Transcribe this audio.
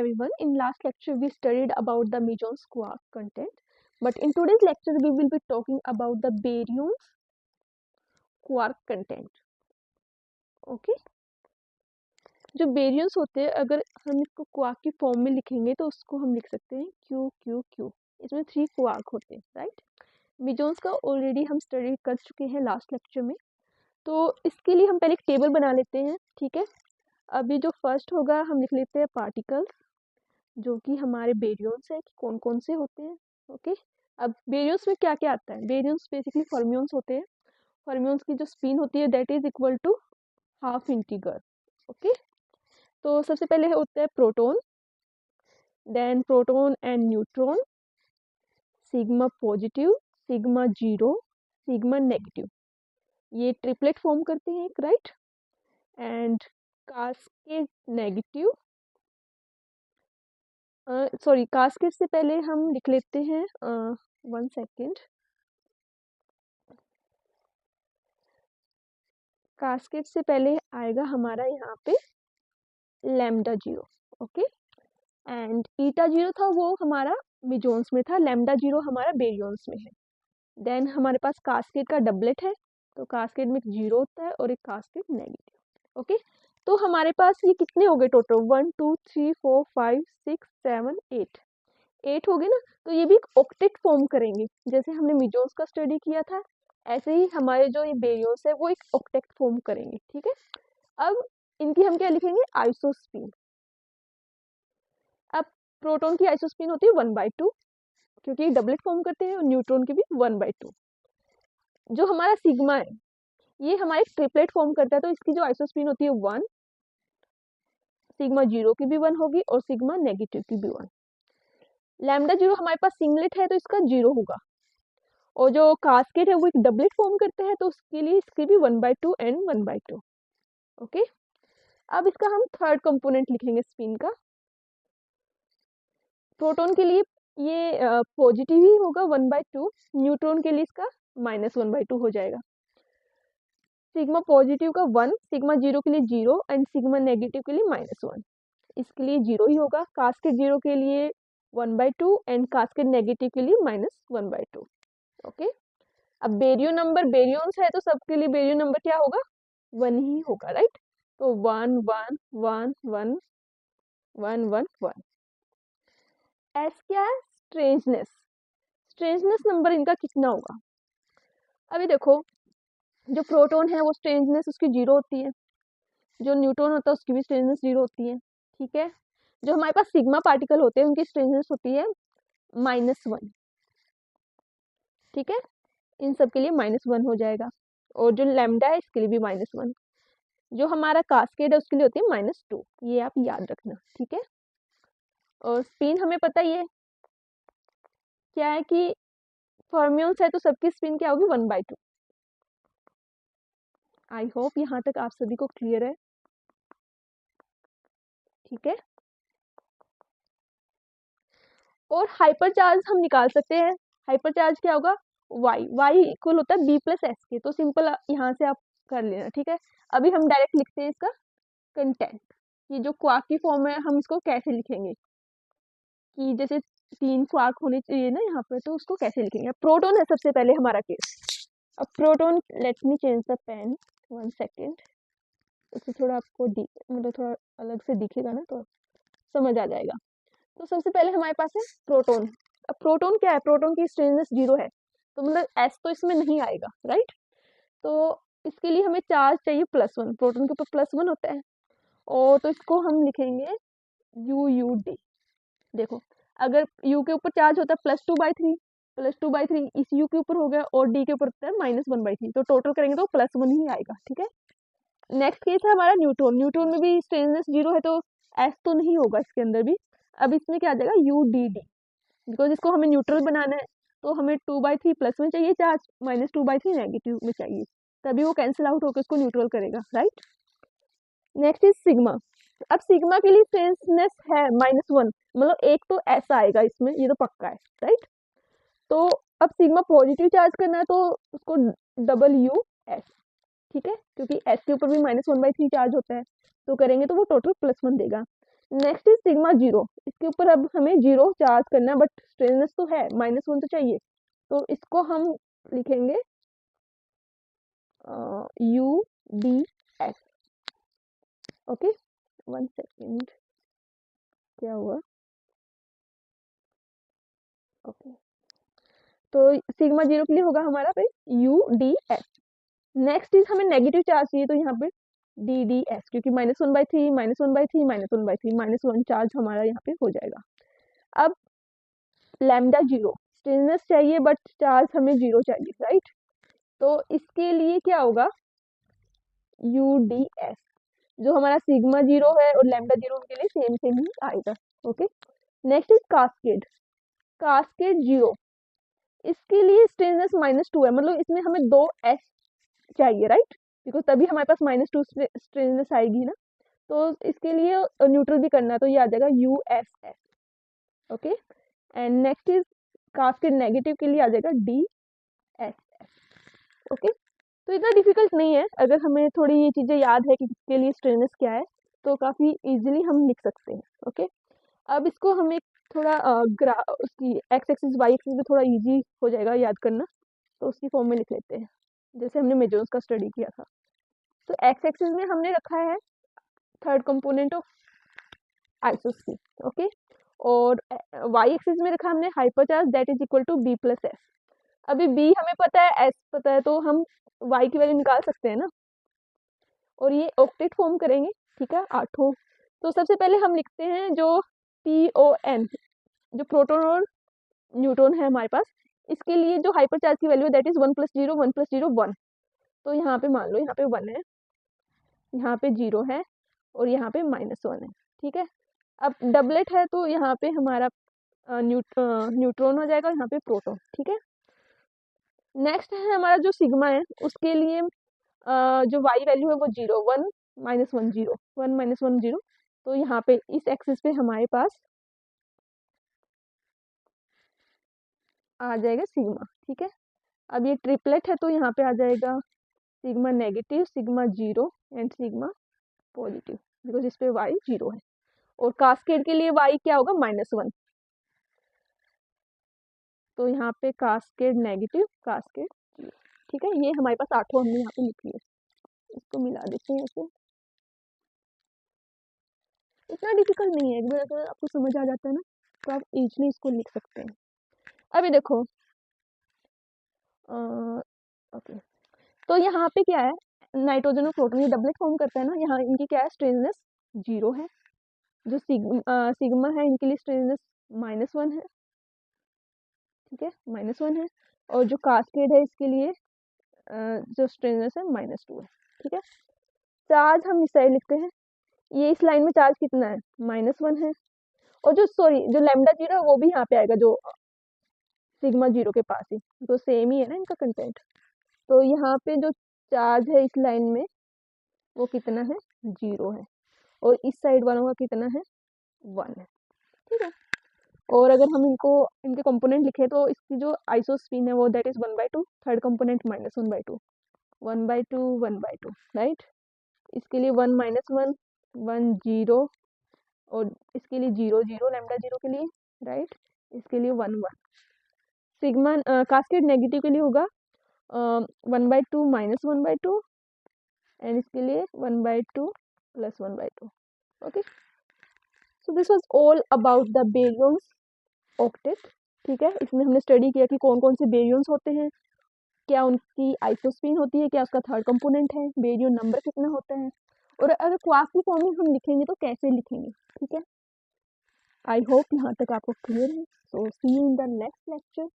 everyone. In last lecture we studied about the mesons quark content, but in today's lecture we will be talking about the baryons quark content. Okay, जो baryons होते हैं अगर हम इसको quark की form में लिखेंगे तो उसको हम लिख सकते हैं Q Q Q. इसमें 3 quark होते हैं, राइट. mesons का ऑलरेडी हम स्टडी कर चुके हैं लास्ट लेक्चर में, तो इसके लिए हम पहले एक टेबल बना लेते हैं. ठीक है, अभी जो फर्स्ट होगा हम लिख लेते हैं पार्टिकल्स जो कि हमारे बेरियंस है कि कौन कौन से होते हैं. ओके, अब बेरियंस में क्या क्या आता है. बेरियंस बेसिकली फर्मियंस होते हैं. फर्मियंस की जो स्पिन होती है that is equal to half integer. Okay, तो सबसे पहले होता है proton, then proton and neutron, sigma positive, sigma zero, sigma negative. ये ट्रिपलेट फॉर्म करते हैं, right. And cascade negative, sorry cascade से पहले हम लिख लेते हैं 1 सेकेंड. कास्केड से पहले आएगा हमारा यहाँ पे lambda zero. Okay, and eta zero था वो हमारा मेसोन्स में था, लैम्डा जीरो हमारा बेरियंस में है. देन हमारे पास कास्केड का डबलेट है, तो कास्केड में एक जीरो होता है और एक कास्केड नेगेटिव. ओके, तो हमारे पास ये कितने हो गए टोटल 1 2 3 4 5 6 7 8 हो गए ना. तो ये भी एक ऑक्टेट फॉर्म करेंगे. जैसे हमने मेसोन्स का स्टडी किया था ऐसे ही हमारे जो ये बेरियंस है वो एक ऑक्टेट फॉर्म करेंगे. ठीक है, अब इनकी हम क्या लिखेंगे आइसोस्पिन. अब प्रोटॉन की आइसोस्पिन होती है 1/2 क्योंकि डबलेट फॉर्म करते हैं, और न्यूट्रॉन की भी 1/2. जो हमारा सिग्मा है ये हमारे ट्रिपलेट फॉर्म करता है, तो इसकी जो आइसोस्पिन होती है 1, सिग्मा जीरो की भी 1 होगी और सिग्मा नेगेटिव की भी 1. लैम्डा जीरो हमारे पास सिंगलेट है तो इसका 0 होगा, और जो कास्केड है वो एक डबलेट फॉर्म करते हैं तो उसके लिए इसकी भी 1/2 एंड 1/2. ओके, अब इसका हम थर्ड कंपोनेंट लिखेंगे स्पिन का. प्रोटॉन के लिए ये पॉजिटिव ही होगा 1/2, न्यूट्रॉन के लिए इसका -1/2 हो जाएगा. सिग्मा पॉजिटिव का 1, सिग्मा जीरो के लिए 0 एंड सिग्मा नेगेटिव के लिए -1. इसके लिए 0 ही होगा. कास्केड जीरो के लिए 1/2 एंड कास्केड नेगेटिव के लिए -1/2. ओके, अब बेरियो नंबर बेरियंस है तो सबके लिए बेरियो नंबर क्या होगा 1 ही होगा, राइट. तो 1 1 1 1 1 1 1. एस क्या है स्ट्रेंजनेस. स्ट्रेंजनेस नंबर इनका कितना होगा. अभी देखो जो प्रोटॉन है वो स्ट्रेंजनेस उसकी 0 होती है, जो न्यूट्रॉन होता है उसकी भी स्ट्रेंजनेस 0 होती है. ठीक है, जो हमारे पास सिग्मा पार्टिकल होते हैं उनकी स्ट्रेंजनेस होती है -1. ठीक है, इन सब के लिए -1 हो जाएगा, और जो लैम्डा है इसके लिए भी -1. जो हमारा कास्केड है उसके लिए होती है -2. ये आप याद रखना. ठीक है, और स्पिन हमें पता ही है क्या है कि फर्मियंस है तो सबकी स्पिन क्या होगी 1/2. आई होप यहाँ तक आप सभी को क्लियर है. ठीक है, और हाइपर चार्ज हम निकाल सकते हैं. हाइपर चार्ज क्या होगा y इक्वल होता है b + s के. तो सिंपल यहाँ से आप कर लेना. ठीक है, अभी हम डायरेक्ट लिखते हैं इसका कंटेंट. ये जो क्वार्क की फॉर्म है हम इसको कैसे लिखेंगे कि जैसे 3 क्वार्क होने चाहिए ना यहाँ पर, तो उसको कैसे लिखेंगे. प्रोटॉन है सबसे पहले हमारा केस. अब proton, let me change the pen 1 second. उससे थोड़ा आपको मतलब थोड़ा अलग से दिखेगा ना तो समझ आ जाएगा. तो सबसे पहले हमारे पास है प्रोटॉन. अब प्रोटॉन क्या है, प्रोटॉन की स्ट्रेंथनेस 0 है तो मतलब एस तो इसमें नहीं आएगा, राइट. तो इसके लिए हमें चार्ज चाहिए +1. प्रोटॉन के ऊपर +1 होता है, और तो इसको हम लिखेंगे UUD. देखो अगर U के ऊपर चार्ज होता है +2/3, +2/3 इस U के ऊपर हो गया, और D के ऊपर होता है -1/3, तो टोटल करेंगे तो +1 ही आएगा. ठीक है, नेक्स्ट केस है हमारा न्यूट्रॉन. न्यूट्रॉन में भी स्ट्रेंथनेस 0 है तो S तो नहीं होगा इसके अंदर भी. अब इसमें क्या आ जाएगा UDD, बिकॉज इसको हमें न्यूट्रल बनाना है तो हमें 2/3 प्लस में चाहिए चार्ज, -2/3 नेगेटिव में चाहिए, तभी वो कैंसिल आउट होकर इसको न्यूट्रल करेगा, राइट. Next is sigma. अब सिग्मा के लिए स्ट्रेंथनेस है -1, मतलब एक तो ऐसा आएगा इसमें, ये तो पक्का है, राइट. तो अब सिग्मा पॉजिटिव चार्ज करना है तो उसको WS. ठीक है, क्योंकि S के ऊपर भी -1/3 चार्ज होता है, तो करेंगे तो वो टोटल +1 देगा. नेक्स्ट इज सिग्मा जीरो, इसके ऊपर अब हमें जीरो चार्ज करना है, बट स्ट्रेननेस तो है, -1 तो चाहिए, तो इसको हम लिखेंगे UDS। ओके, 1 सेकेंड, क्या हुआ? ओके, तो सिग्मा जीरो के लिए होगा हमारा पे UDS। नेक्स्ट इज हमें नेगेटिव चार्ज चाहिए, तो यहाँ पे DDS, क्योंकि -1/3 -1/3 -1/3 -1 चार्ज हमारा यहाँ पे हो जाएगा। अब लैम्डा जीरो, स्टेनलेस चाहिए बट चार्ज हमें जीरो चाहिए, राइट? तो इसके लिए क्या होगा? UDS, जो हमारा सिग्मा जीरो है और लैम्डा जीरो उनके लिए सेम सेम ही आएगा। Okay, next is cascade. Cascade zero, इसके लिए स्टेनलेस -2 है, मतलब इसमें हमें 2 S चाहिए, राइट? बिकॉज तभी हमारे पास -2 स्टेनलेस आएगी ना, तो इसके लिए न्यूट्रल भी करना है, तो ये आ जाएगा USS। Okay, and next is cascade negative के लिए आ जाएगा DSS। ओके, तो इतना डिफिकल्ट नहीं है, अगर हमें थोड़ी ये चीज़ें याद है कि किसके लिए स्ट्रेननेस क्या है, तो काफ़ी इजीली हम लिख सकते हैं। ओके, अब इसको हमें थोड़ा उसकी एक्स एक्सिस वाई एक्सिस में थोड़ा इजी हो जाएगा याद करना, तो उसकी फॉर्म में लिख लेते हैं, जैसे हमने मेजर्स का स्टडी किया था। तो एक्स एक्सिस में हमने रखा है third component of isosphere, okay, और वाई एक्सिस में रखा हमने hypercharge that is equal to B+S। अभी B हमें पता है, S पता है, तो हम y की वैल्यू निकाल सकते हैं ना, और ये ऑक्टेट फॉर्म करेंगे, ठीक है, 8। तो सबसे पहले हम लिखते हैं जो PON, जो प्रोटॉन और न्यूट्रॉन है हमारे पास, इसके लिए जो हाइपर चार्ज की वैल्यू दैट इज 1 + 0 1 + 0 1। तो यहाँ पे मान लो यहाँ पे 1 है, यहाँ पे 0 है, और यहाँ पे -1 है, ठीक है। अब डबलेट है, तो यहाँ पे हमारा न्यूट्रॉन हो जाएगा, यहाँ पे प्रोटॉन, ठीक है। नेक्स्ट है हमारा जो सिग्मा है, उसके लिए जो y वैल्यू है वो 0 1 -1 0 1 -1 0। तो यहाँ पे इस एक्सिस पे हमारे पास आ जाएगा सिग्मा, ठीक है। अब ये ट्रिपलेट है, तो यहाँ पे आ जाएगा sigma negative, sigma zero and sigma positive, because इस पे y 0 है। और कास्केड के लिए y क्या होगा? -1। तो यहाँ पे कास्केड नेगेटिव, कास्केड जीरो, ठीक है। ये हमारे पास 8 हमने यहाँ पे लिख लिया, इसको मिला देते हैं ऐसे। इतना डिफिकल्ट नहीं है, एक बार अगर आपको समझ आ जाता है ना, तो आप इजीली इसको लिख सकते हैं। अभी देखो, ओके, तो यहाँ पे क्या है, नाइट्रोजन और प्रोटॉन ये डबलेट फॉर्म करता है ना, यहाँ इनकी क्या है, स्ट्रेननेस 0 है। जो सिग्मा है, इनके लिए स्ट्रेननेस -1 है, ठीक है, -1 है। और जो कास्केड है, इसके लिए जो स्ट्रेननेस है -2 है, ठीक है। चार्ज हम इस साइड लिखते हैं, ये इस लाइन में चार्ज कितना है? -1 है। और जो सॉरी जो लैम्डा जीरो है वो भी यहाँ पे आएगा, जो सिग्मा जीरो के पास ही, तो सेम ही है ना इनका कंटेंट। तो यहाँ पे जो चार्ज है इस लाइन में वो कितना है? 0 है। और इस साइड वालों का कितना है? 1 है, ठीक है। और अगर हम इनको इनके कंपोनेंट लिखे, तो इसकी जो आइसोस्फीन है वो that is 1/2, third component -1/2 1/2 1/2, right. इसके लिए 1 -1 1 0, और इसके लिए 0 0 लैम्डा जीरो के लिए, राइट। इसके लिए 1 1। सिग्मा कास्केड नेगेटिव के लिए होगा 1/2 -1/2, एंड इसके लिए 1/2 + 1/2। Okay, so this was all about the baryons octet, ठीक है। इसमें हमने स्टडी किया कि कौन कौन से बेरियंस होते हैं, क्या उनकी आइसोस्फीन होती है, क्या उसका थर्ड कंपोनेंट है, बेरियन नंबर कितना होता है, और अगर क्वास की फॉर्म में हम लिखेंगे तो कैसे लिखेंगे, ठीक है। आई होप यहाँ तक आपको क्लियर है। So see you in the next lecture.